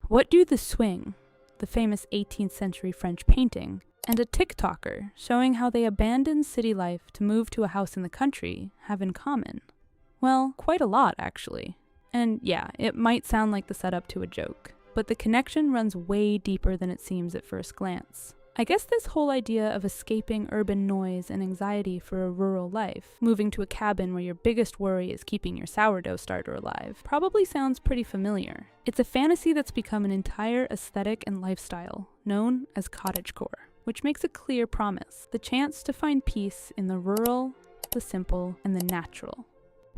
What do the swing, the famous 18th century French painting, and a TikToker showing how they abandoned city life to move to a house in the country have in common? Well, quite a lot, actually. And yeah, it might sound like the setup to a joke, but the connection runs way deeper than it seems at first glance. I guess this whole idea of escaping urban noise and anxiety for a rural life, moving to a cabin where your biggest worry is keeping your sourdough starter alive, probably sounds pretty familiar. It's a fantasy that's become an entire aesthetic and lifestyle, known as cottagecore, which makes a clear promise: the chance to find peace in the rural, the simple, and the natural.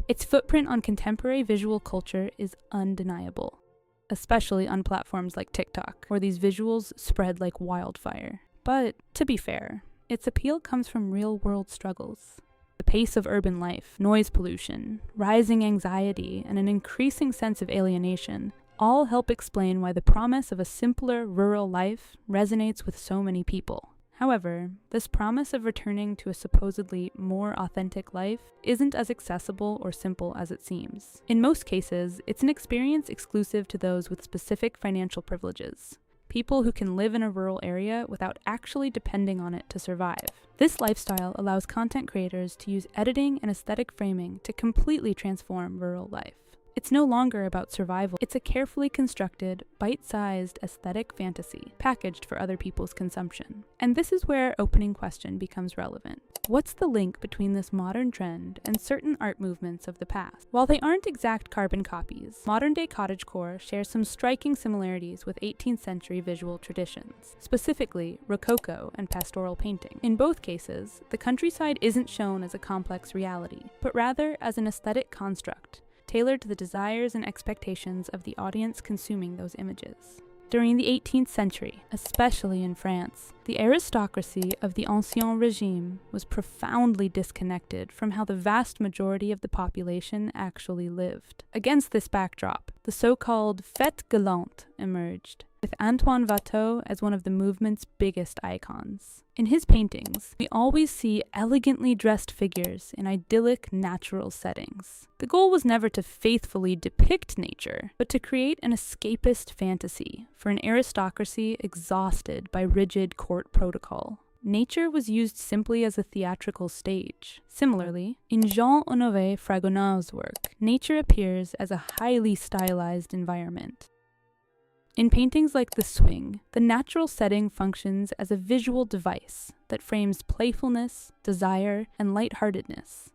Its footprint on contemporary visual culture is undeniable, especially on platforms like TikTok, where these visuals spread like wildfire. But, to be fair, its appeal comes from real-world struggles. The pace of urban life, noise pollution, rising anxiety, and an increasing sense of alienation all help explain why the promise of a simpler rural life resonates with so many people. However, this promise of returning to a supposedly more authentic life isn't as accessible or simple as it seems. In most cases, it's an experience exclusive to those with specific financial privileges, people who can live in a rural area without actually depending on it to survive. This lifestyle allows content creators to use editing and aesthetic framing to completely transform rural life. It's no longer about survival. It's a carefully constructed, bite-sized aesthetic fantasy packaged for other people's consumption. And this is where our opening question becomes relevant. What's the link between this modern trend and certain art movements of the past? While they aren't exact carbon copies, modern-day cottagecore shares some striking similarities with 18th century visual traditions, specifically Rococo and pastoral painting. In both cases, the countryside isn't shown as a complex reality, but rather as an aesthetic construct, tailored to the desires and expectations of the audience consuming those images. During the 18th century, especially in France, the aristocracy of the Ancien Régime was profoundly disconnected from how the vast majority of the population actually lived. Against this backdrop, the so-called fête galante emerged, with Antoine Watteau as one of the movement's biggest icons. In his paintings, we always see elegantly dressed figures in idyllic, natural settings. The goal was never to faithfully depict nature, but to create an escapist fantasy for an aristocracy exhausted by rigid court protocol. Nature was used simply as a theatrical stage. Similarly, in Jean-Honoré Fragonard's work, nature appears as a highly stylized environment. In paintings like The Swing, the natural setting functions as a visual device that frames playfulness, desire, and lightheartedness.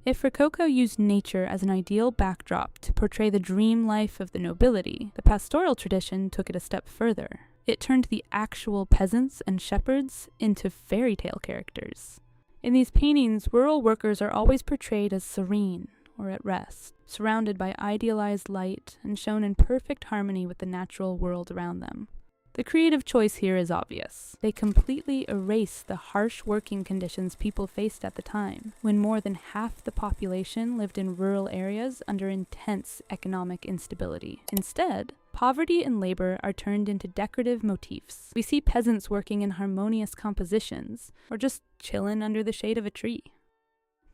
If Rococo used nature as an ideal backdrop to portray the dream life of the nobility, the pastoral tradition took it a step further. It turned the actual peasants and shepherds into fairy tale characters. In these paintings, rural workers are always portrayed as serene or at rest, surrounded by idealized light and shown in perfect harmony with the natural world around them. The creative choice here is obvious. They completely erase the harsh working conditions people faced at the time, when more than half the population lived in rural areas under intense economic instability. Instead, poverty and labor are turned into decorative motifs. We see peasants working in harmonious compositions, or just chillin' under the shade of a tree.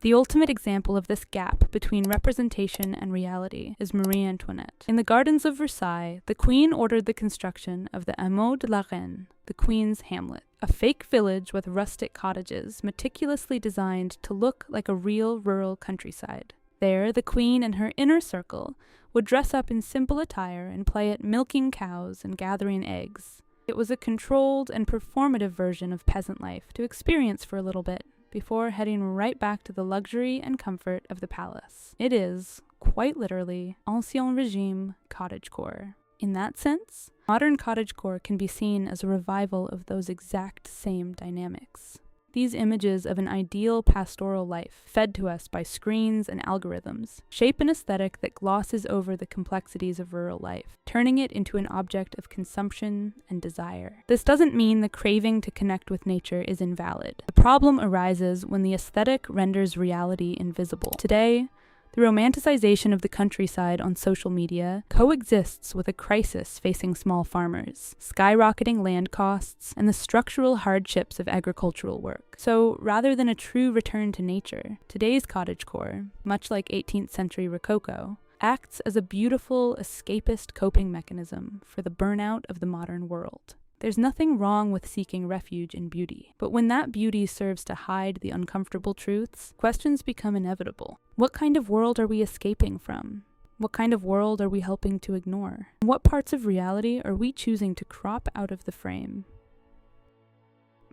The ultimate example of this gap between representation and reality is Marie Antoinette. In the gardens of Versailles, the Queen ordered the construction of the Hameau de la Reine, the Queen's Hamlet, a fake village with rustic cottages meticulously designed to look like a real rural countryside. There, the Queen and her inner circle would dress up in simple attire and play at milking cows and gathering eggs. It was a controlled and performative version of peasant life to experience for a little bit, before heading right back to the luxury and comfort of the palace. It is, quite literally, Ancien Régime cottagecore. In that sense, modern cottagecore can be seen as a revival of those exact same dynamics. These images of an ideal pastoral life, fed to us by screens and algorithms, shape an aesthetic that glosses over the complexities of rural life, turning it into an object of consumption and desire. This doesn't mean the craving to connect with nature is invalid. The problem arises when the aesthetic renders reality invisible. Today, the romanticization of the countryside on social media coexists with a crisis facing small farmers, skyrocketing land costs, and the structural hardships of agricultural work. So, rather than a true return to nature, today's cottagecore, much like 18th century Rococo, acts as a beautiful, escapist coping mechanism for the burnout of the modern world. There's nothing wrong with seeking refuge in beauty, but when that beauty serves to hide the uncomfortable truths, questions become inevitable. What kind of world are we escaping from? What kind of world are we helping to ignore? What parts of reality are we choosing to crop out of the frame?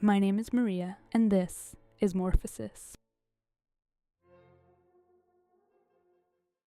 My name is Maria, and this is Morphosis.